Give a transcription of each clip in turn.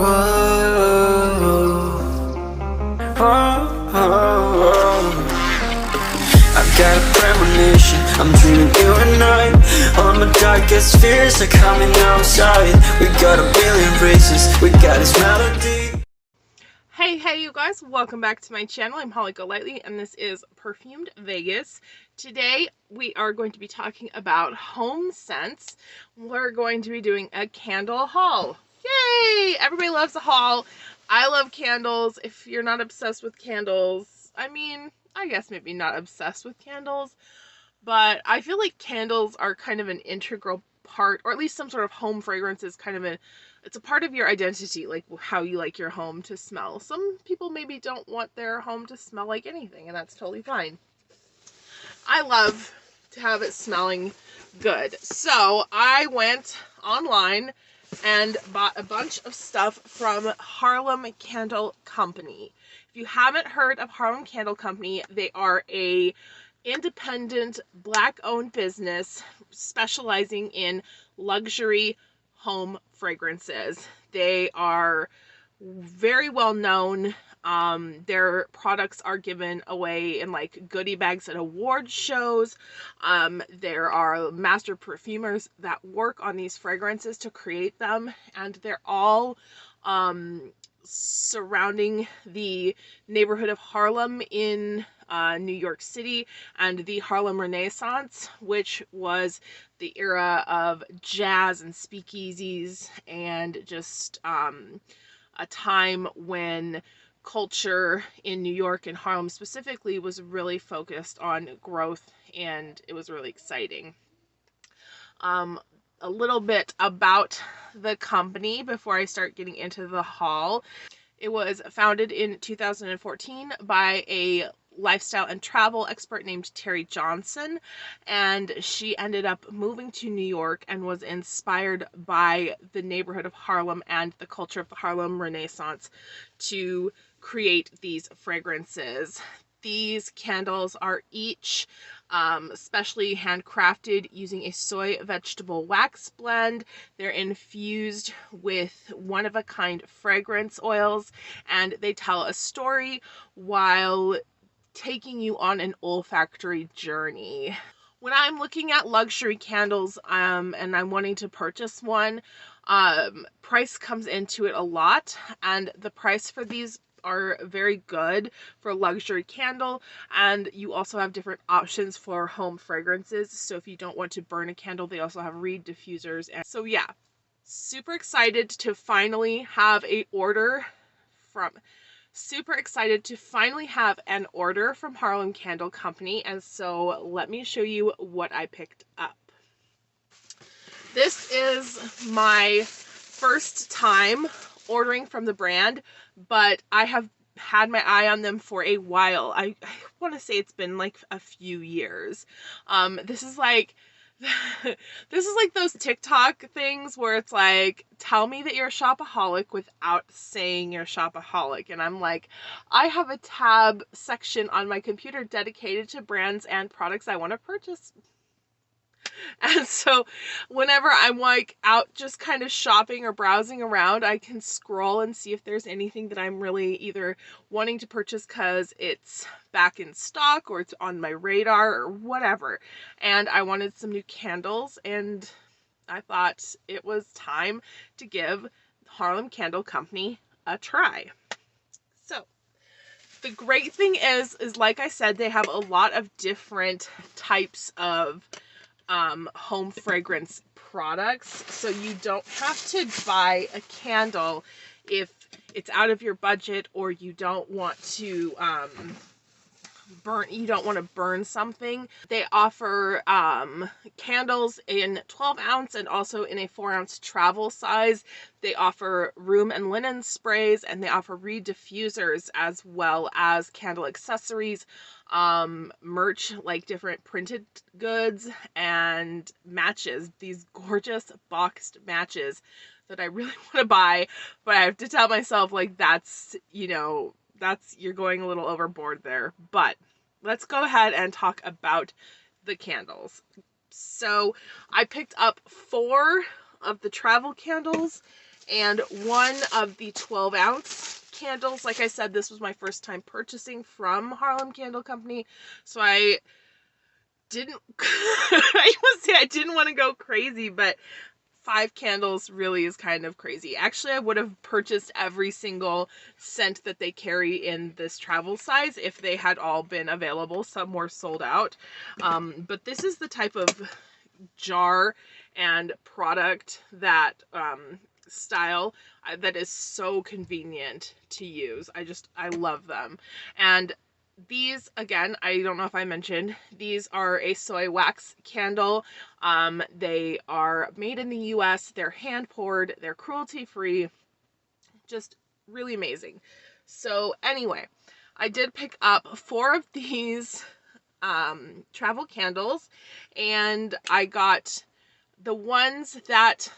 I've got a premonition, I'm dreaming you and I. All my darkest fears are coming outside. We got a billion races, we got this melody. Hey you guys, welcome back to my channel. I'm Holly Golightly and this is Perfumed Vegas. Today we are going to be talking about home scents. We're going to be doing a candle haul. Yay! Everybody loves a haul. I love candles. If you're not obsessed with candles, I mean, I guess maybe not obsessed with candles, but I feel like candles are kind of an integral part, or at least some sort of home fragrance is kind of it's a part of your identity, like how you like your home to smell. Some people maybe don't want their home to smell like anything, and that's totally fine. I love to have it smelling good. So I went online and bought a bunch of stuff from Harlem Candle Company. If you haven't heard of Harlem Candle Company, they are a independent Black-owned business specializing in luxury home fragrances. They are very well known. Their products are given away in like goodie bags at award shows. There are master perfumers that work on these fragrances to create them, and they're all surrounding the neighborhood of Harlem in New York City, and the Harlem Renaissance, which was the era of jazz and speakeasies, and just a time when culture in New York and Harlem specifically was really focused on growth, and it was really exciting. A little bit about the company before I start getting into the haul. It was founded in 2014 by a lifestyle and travel expert named Terry Johnson, and she ended up moving to New York and was inspired by the neighborhood of Harlem and the culture of the Harlem Renaissance to create these fragrances. These candles are each specially handcrafted using a soy vegetable wax blend. They're infused with one-of-a-kind fragrance oils, and they tell a story while taking you on an olfactory journey. When I'm looking at luxury candles and I'm wanting to purchase one, price comes into it a lot, and the price for these are very good for a luxury candle, and you also have different options for home fragrances. So if you don't want to burn a candle, they also have reed diffusers. And so yeah, super excited to finally have an order from Harlem Candle Company, and so let me show you what I picked up. This is my first time ordering from the brand, but I have had my eye on them for a while. I want to say it's been like a few years. This is like those TikTok things where it's like, tell me that you're a shopaholic without saying you're a shopaholic. And I'm like, I have a tab section on my computer dedicated to brands and products I want to purchase. And so whenever I'm like out just kind of shopping or browsing around, I can scroll and see if there's anything that I'm really either wanting to purchase because it's back in stock or it's on my radar or whatever. And I wanted some new candles, and I thought it was time to give Harlem Candle Company a try. So the great thing is like I said, they have a lot of different types of home fragrance products, so you don't have to buy a candle if it's out of your budget, or you don't want to burn something. They offer candles in 12-ounce and also in a 4-ounce travel size. They offer room and linen sprays, and they offer reed diffusers, as well as candle accessories, merch like different printed goods, and matches. These gorgeous boxed matches that I really want to buy, but I have to tell myself, like, that's, you're going a little overboard there. But let's go ahead and talk about the candles. So I picked up 4 of the travel candles, and one of the 12-ounce candles. Like I said, this was my first time purchasing from Harlem Candle Company, so I didn't I didn't want to go crazy, but 5 candles really is kind of crazy. Actually, I would have purchased every single scent that they carry in this travel size if they had all been available. Some were sold out. But this is the type of jar and product that style that is so convenient to use. I love them. And these, again, I don't know if I mentioned, these are a soy wax candle. They are made in the US, they're hand poured, they're cruelty free, just really amazing. So anyway, I did pick up 4 of these travel candles, and I got the ones that,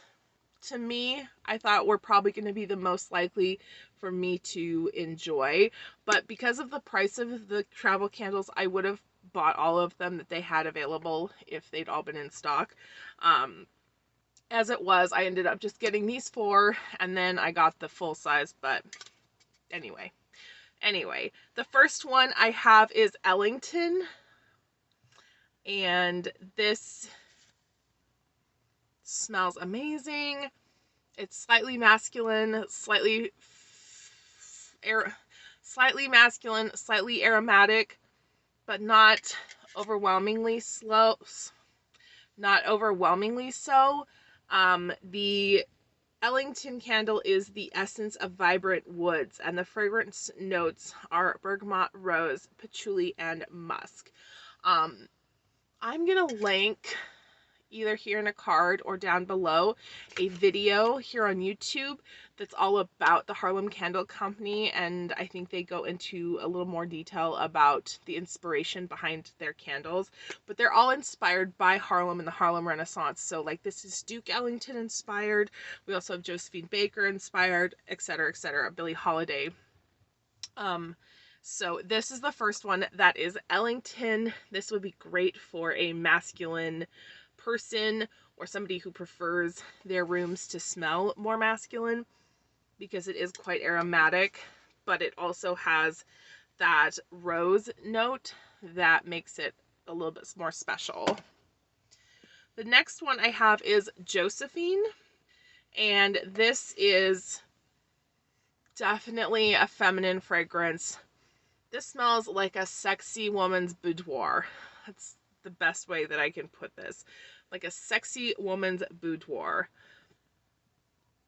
to me, I thought were probably going to be the most likely for me to enjoy. But because of the price of the travel candles, I would have bought all of them that they had available if they'd all been in stock. As it was, I ended up just getting these 4, and then I got the full size. But anyway, the first one I have is Ellington, and this smells amazing. It's slightly masculine, slightly masculine, slightly aromatic, but not overwhelmingly slow. Not overwhelmingly so. The Ellington candle is the essence of vibrant woods, and the fragrance notes are bergamot, rose, patchouli, and musk. I'm gonna link either here in a card or down below a video here on YouTube that's all about the Harlem Candle Company, and I think they go into a little more detail about the inspiration behind their candles, but they're all inspired by Harlem and the Harlem Renaissance. So like, this is Duke Ellington inspired, we also have Josephine Baker inspired, etc., etc., Billie Holiday. So this is the first one that is Ellington. This would be great for a masculine person or somebody who prefers their rooms to smell more masculine, because it is quite aromatic, but it also has that rose note that makes it a little bit more special. The next one I have is Josephine, and this is definitely a feminine fragrance. This smells like a sexy woman's boudoir. That's the best way that I can put this. Like a sexy woman's boudoir.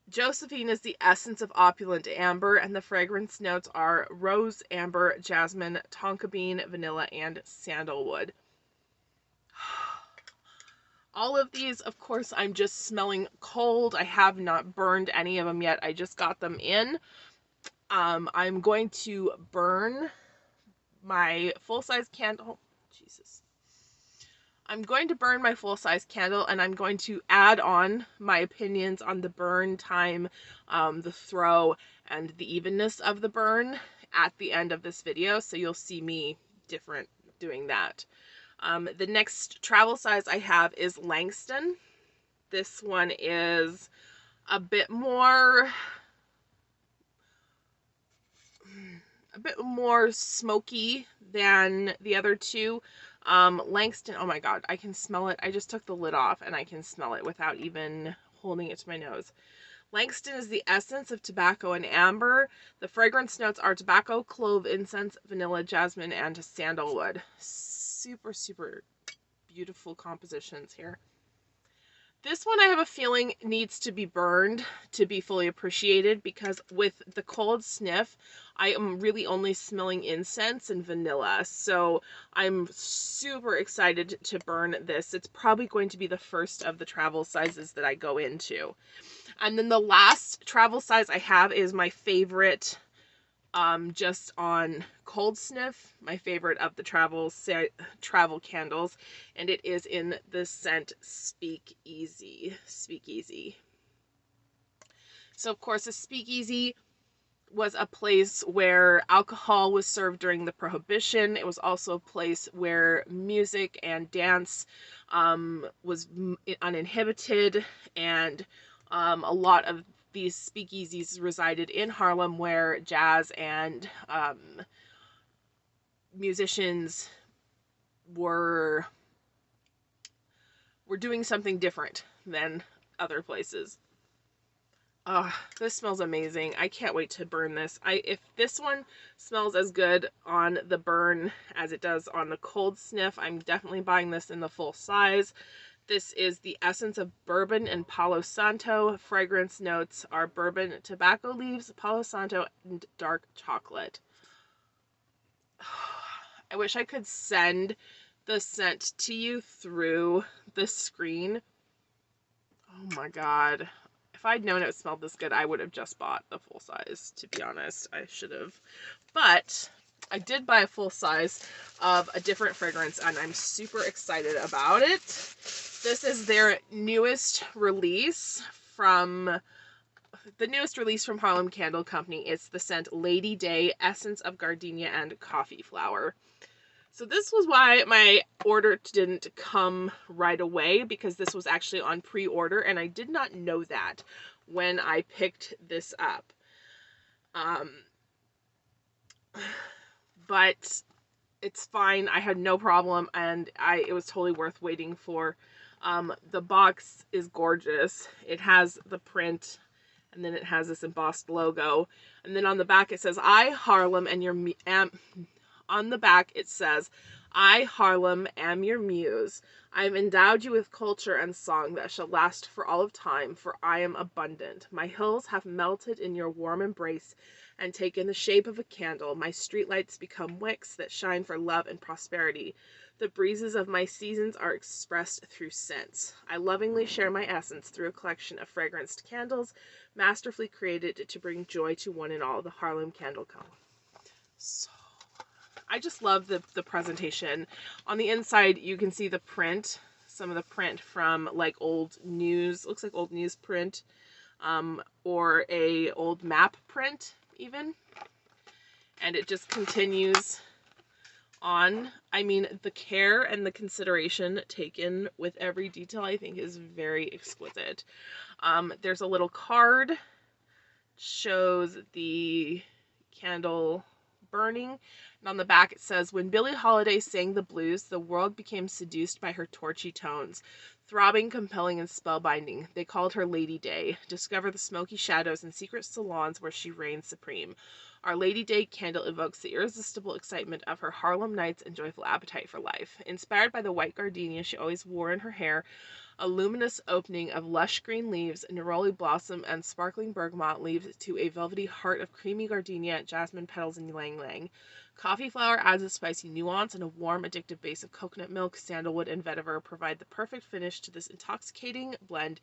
Josephine is the essence of opulent amber, and the fragrance notes are rose, amber, jasmine, tonka bean, vanilla, and sandalwood. All of these, of course, I'm just smelling cold. I have not burned any of them yet. I just got them in. I'm going to burn my full-size candle. Jesus. I'm going to burn my full-size candle, and I'm going to add on my opinions on the burn time, the throw, and the evenness of the burn at the end of this video, so you'll see me different doing that. The next travel size I have is Langston. This one is a bit more smoky than the other 2. Langston, oh my god, I can smell it. I just took the lid off and I can smell it without even holding it to my nose. Langston is the essence of tobacco and amber. The fragrance notes are tobacco, clove, incense, vanilla, jasmine, and sandalwood. Super, super beautiful compositions here. This one I have a feeling needs to be burned to be fully appreciated, because with the cold sniff, I am really only smelling incense and vanilla. So I'm super excited to burn this. It's probably going to be the first of the travel sizes that I go into. And then the last travel size I have is my favorite, just on cold sniff, my favorite of the travel candles, and it is in the scent Speakeasy. So of course, a speakeasy was a place where alcohol was served during the Prohibition. It was also a place where music and dance was uninhibited, and a lot of these speakeasies resided in Harlem where jazz and musicians were doing something different than other places. This smells amazing. I can't wait to burn this. If this one smells as good on the burn as it does on the cold sniff, I'm definitely buying this in the full size. This is the essence of bourbon and Palo Santo. Fragrance notes are bourbon, tobacco leaves, Palo Santo, and dark chocolate. I wish I could send the scent to you through the screen. Oh my god. If I'd known it smelled this good, I would have just bought the full size, to be honest. I should have. But I did buy a full size of a different fragrance, and I'm super excited about it. This is their newest release from Harlem Candle Company. It's the scent Lady Day, Essence of Gardenia and Coffee Flower. So this was why my order didn't come right away, because this was actually on pre-order, and I did not know that when I picked this up. But it's fine. I had no problem, and it was totally worth waiting for. The box is gorgeous. It has the print, and then it has this embossed logo, and then on the back it says, "I, Harlem, and your on the back it says, "I, Harlem, am your muse. I have endowed you with culture and song that shall last for all of time, for I am abundant. My hills have melted in your warm embrace and taken the shape of a candle. My streetlights become wicks that shine for love and prosperity. The breezes of my seasons are expressed through scents. I lovingly share my essence through a collection of fragranced candles, masterfully created to bring joy to one and all." The Harlem Candle Company. So I just love the presentation. On the inside, you can see the print, some of the print from like old news, looks like old news print, or a old map print even. And it just continues on. I mean, the care and the consideration taken with every detail, I think, is very exquisite. There's a little card, shows the candle burning, and on the back it says, "When Billie Holiday sang the blues, the world became seduced by her torchy tones. Throbbing, compelling, and spellbinding, they called her Lady Day. Discover the smoky shadows and secret salons where she reigned supreme. Our Lady Day candle evokes the irresistible excitement of her Harlem nights and joyful appetite for life. Inspired by the white gardenia she always wore in her hair, a luminous opening of lush green leaves, neroli blossom, and sparkling bergamot leads to a velvety heart of creamy gardenia, jasmine petals, and ylang-ylang. Coffee flower adds a spicy nuance, and a warm, addictive base of coconut milk, sandalwood, and vetiver provide the perfect finish to this intoxicating blend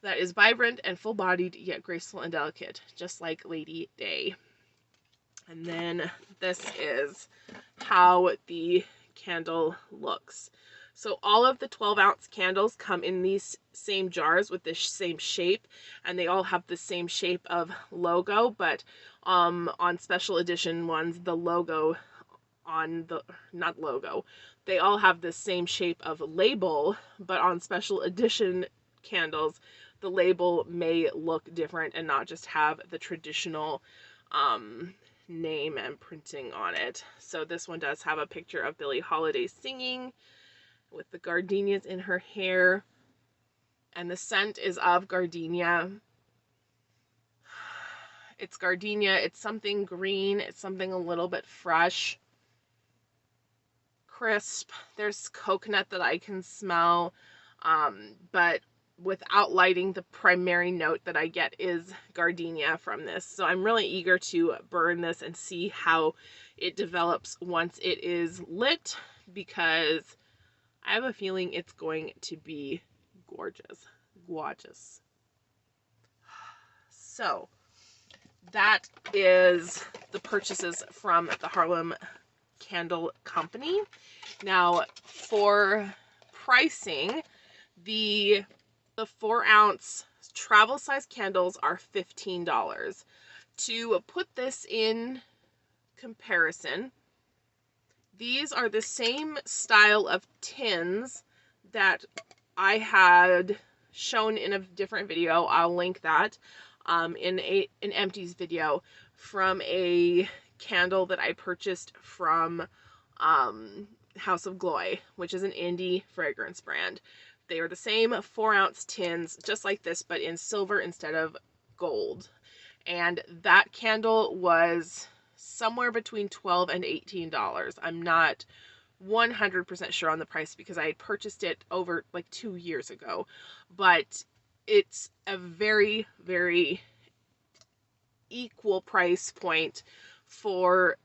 that is vibrant and full-bodied, yet graceful and delicate, just like Lady Day." And then this is how the candle looks. So all of the 12-ounce candles come in these same jars with this same shape, and they all have the same shape of logo, but on special edition ones, the logo on the, not logo, they all have the same shape of label, but on special edition candles, the label may look different and not just have the traditional name and printing on it. So this one does have a picture of Billie Holiday singing with the gardenias in her hair, and the scent is of gardenia. It's gardenia, it's something green, it's something a little bit fresh, crisp. There's coconut that I can smell, but without lighting, the primary note that I get is gardenia from this. So I'm really eager to burn this and see how it develops once it is lit, because I have a feeling it's going to be gorgeous. Gorgeous. So that is the purchases from the Harlem Candle Company. Now for pricing, the 4-ounce travel size candles are $15. To put this in comparison, these are the same style of tins that I had shown in a different video. I'll link that. in an empties video from a candle that I purchased from House of Glory, which is an indie fragrance brand. They are the same 4-ounce tins, just like this, but in silver instead of gold. And that candle was somewhere between $12 and $18. I'm not 100% sure on the price because I had purchased it over like 2 years ago, but it's a very, very equal price point for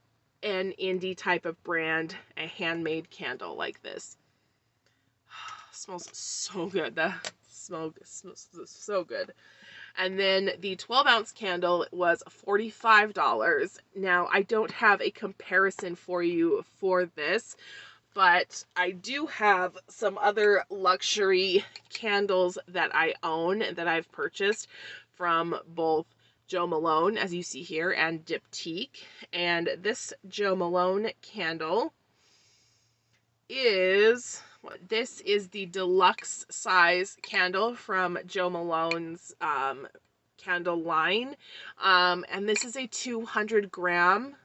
an indie type of brand, a handmade candle like this. Smells so good. The smoke smells so good. And then the 12-ounce candle was $45. Now, I don't have a comparison for you for this, but I do have some other luxury candles that I own that I've purchased from both Jo Malone, as you see here, and Diptyque. And this Jo Malone candle is... This is the deluxe size candle from Jo Malone's candle line. And this is a 200-gram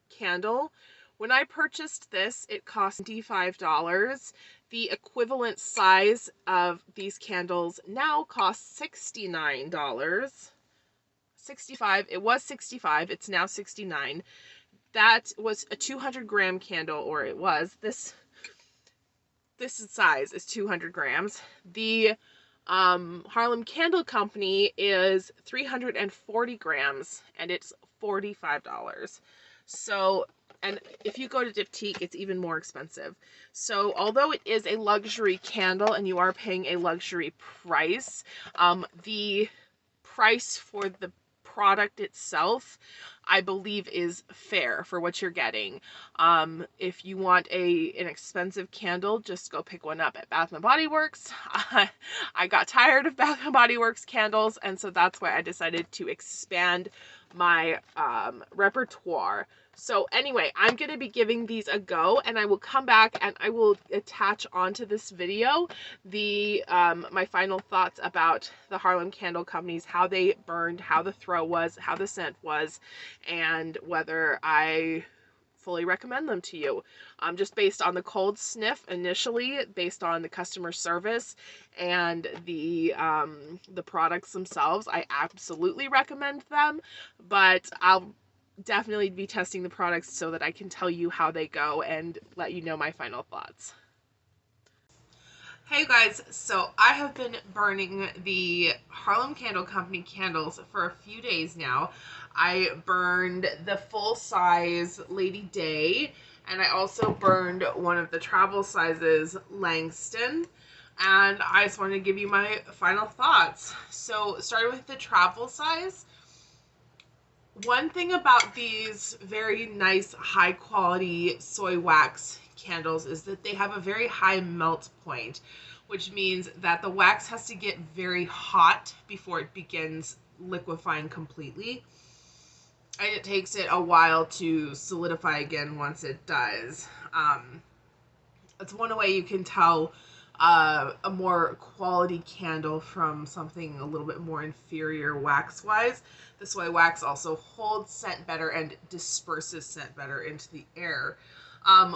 candle. When I purchased this, it cost $25. The equivalent size of these candles now costs $69. It was $65. It's now $69. That was a 200-gram candle, or it was. This size is 200 grams. The Harlem Candle Company is 340 grams, and it's $45. So, and if you go to Diptyque, it's even more expensive. So, although it is a luxury candle and you are paying a luxury price, the price for the product itself, I believe, is fair for what you're getting. If you want an expensive candle, just go pick one up at Bath & Body Works. I got tired of Bath & Body Works candles, and so that's why I decided to expand my repertoire. So anyway, I'm going to be giving these a go, and I will come back and I will attach onto this video my final thoughts about the Harlem Candle Companies, how they burned, how the throw was, how the scent was, and whether I fully recommend them to you. Just based on the cold sniff initially, based on the customer service and the products themselves, I absolutely recommend them, but I'll definitely be testing the products so that I can tell you how they go and let you know my final thoughts. Hey guys, so I have been burning the Harlem Candle Company candles for a few days now. I burned the full-size Lady Day, and I also burned one of the travel sizes, Langston, and I just wanted to give you my final thoughts. So starting with the travel size, one thing about these very nice high quality soy wax candles is that they have a very high melt point, which means that the wax has to get very hot before it begins liquefying completely, and it takes it a while to solidify again once it does. That's one way you can tell a more quality candle from something a little bit more inferior wax-wise. This way wax also holds scent better and disperses scent better into the air.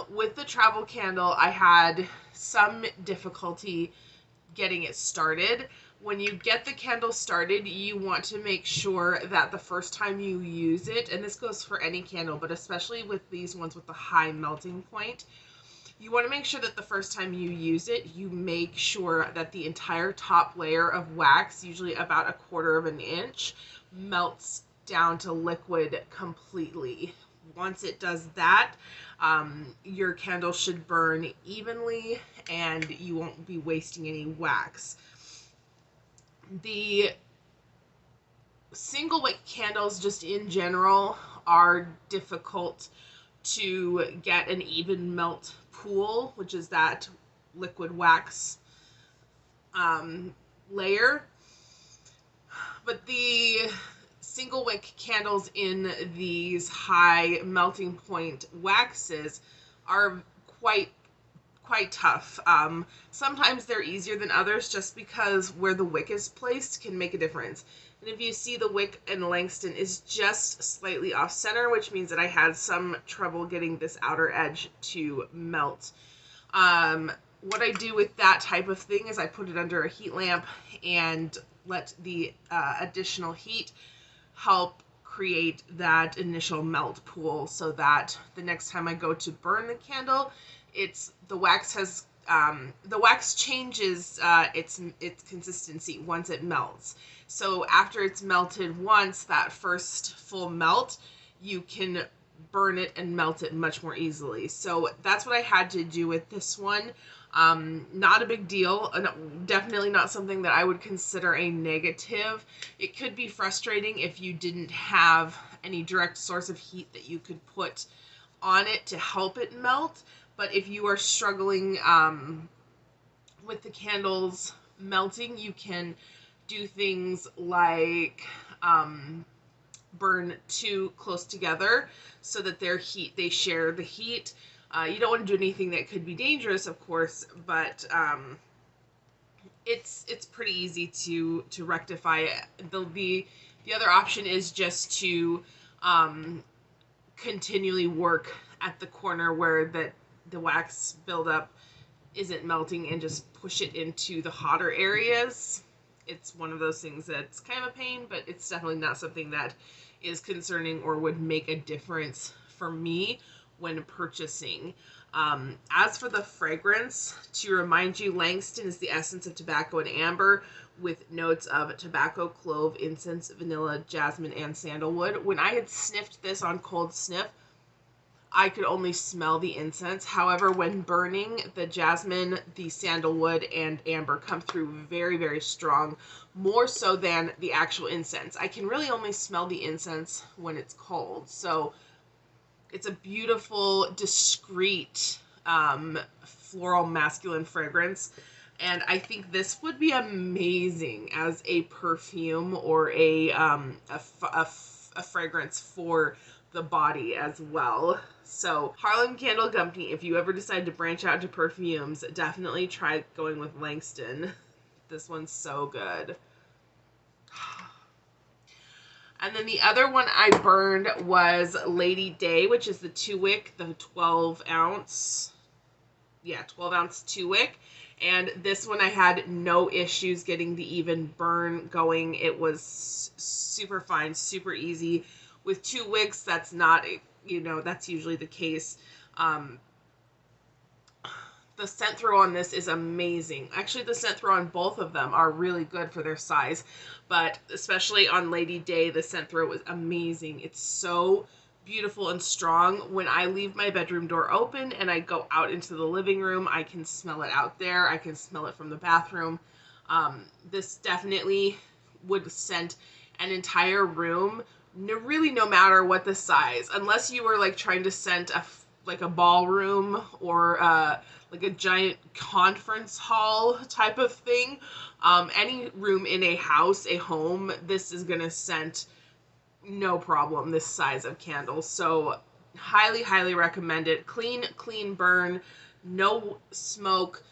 With the travel candle, I had some difficulty getting it started. When you get the candle started, you want to make sure that the first time you use it, and this goes for any candle, but especially with these ones with the high melting point, you want to make sure that the first time you use it, you make sure that the entire top layer of wax, usually about 1/4 of an inch, melts down to liquid completely. Once it does that, your candle should burn evenly and you won't be wasting any wax. The single wick candles just in general are difficult to get an even melt pool, which is that liquid wax layer. But the single wick candles in these high melting point waxes are quite tough. Sometimes they're easier than others just because where the wick is placed can make a difference. And if you see, the wick in Langston is just slightly off center, which means that I had some trouble getting this outer edge to melt. What I do with that type of thing is I put it under a heat lamp and let the additional heat help create that initial melt pool, so that the next time I go to burn the candle, the wax changes its consistency once it melts. So after it's melted once, that first full melt, you can burn it and melt it much more easily. So that's what I had to do with this one. Not a big deal. Definitely not something that I would consider a negative. It could be frustrating if you didn't have any direct source of heat that you could put on it to help it melt. But if you are struggling with the candles melting, you can do things like burn two close together so that they share the heat. You don't want to do anything that could be dangerous, of course, but it's pretty easy to rectify it. The other option is just to continually work at the corner where the wax buildup isn't melting and just push it into the hotter areas. It's one of those things that's kind of a pain, but it's definitely not something that is concerning or would make a difference for me when purchasing. As for the fragrance, to remind you, Langston is the essence of tobacco and amber with notes of tobacco, clove, incense, vanilla, jasmine, and sandalwood. When I had sniffed this on cold sniff, I could only smell the incense. However, when burning, the jasmine, the sandalwood, and amber come through very, very strong, more so than the actual incense. I can really only smell the incense when it's cold. So it's a beautiful, discreet, floral masculine fragrance. And I think this would be amazing as a perfume or a fragrance for the body as well. So Harlem Candle Company, if you ever decide to branch out to perfumes, definitely try going with Langston. This one's so good. And then the other one I burned was Lady Day, which is the 2-wick, the 12 ounce 2-wick. And this one I had no issues getting the even burn going. It was super fine, super easy. With 2 wicks, that's not, that's usually the case. The scent throw on this is amazing. Actually, the scent throw on both of them are really good for their size, but especially on Lady Day, the scent throw was amazing. It's so beautiful and strong. When I leave my bedroom door open and I go out into the living room, I can smell it out there. I can smell it from the bathroom. This definitely would scent an entire room, really no matter what the size, unless you were like trying to scent a ballroom or like a giant conference hall type of thing. Any room in a house, a home, this is gonna scent no problem, this size of candle. So highly, highly recommend it. Clean burn, no smoke,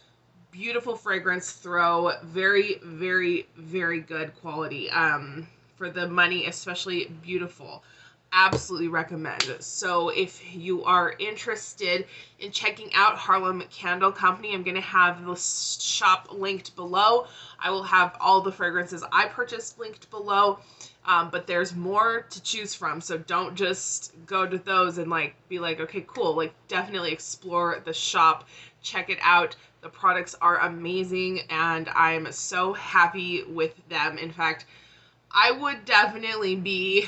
beautiful fragrance throw, very, very, very good quality. For the money, especially beautiful. Absolutely recommend. So if you are interested in checking out Harlem Candle Company, I'm going to have the shop linked below. I will have all the fragrances I purchased linked below, but there's more to choose from. So don't just go to those and be like, okay, cool. Definitely explore the shop, check it out. The products are amazing, and I'm so happy with them. In fact, I would definitely be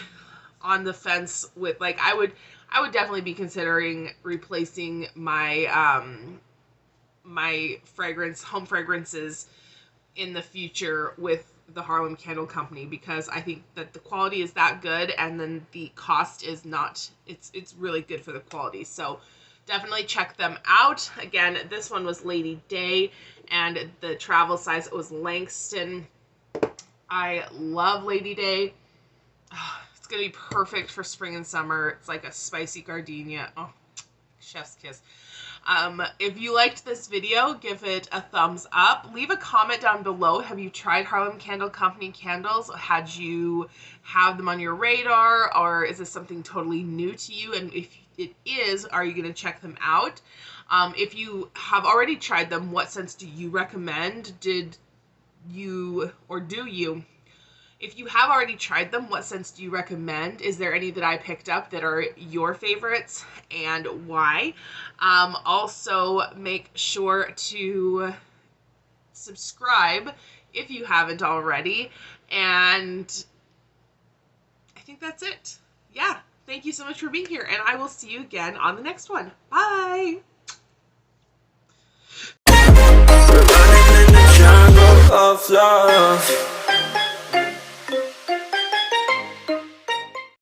on the fence with I would definitely be considering replacing my my home fragrances in the future with the Harlem Candle Company, because I think that the quality is that good, and then the cost is not. It's really good for the quality. So definitely check them out. Again, this one was Lady Day, and the travel size was Langston. I love Lady Day. It's gonna be perfect for spring and summer. It's like a spicy gardenia. Oh, chef's kiss. If you liked this video, give it a thumbs up. Leave a comment down below. Have you tried Harlem Candle Company candles? Had you have them on your radar, or is this something totally new to you? And if it is, are you going to check them out? If you have already tried them, what scents do you recommend? Did you, or do you? If you have already tried them, what scents do you recommend? Is there any that I picked up that are your favorites, and why? Also, make sure to subscribe if you haven't already. And I think that's it. Yeah, thank you so much for being here, and I will see you again on the next one. Bye! We're running in the jungle of love.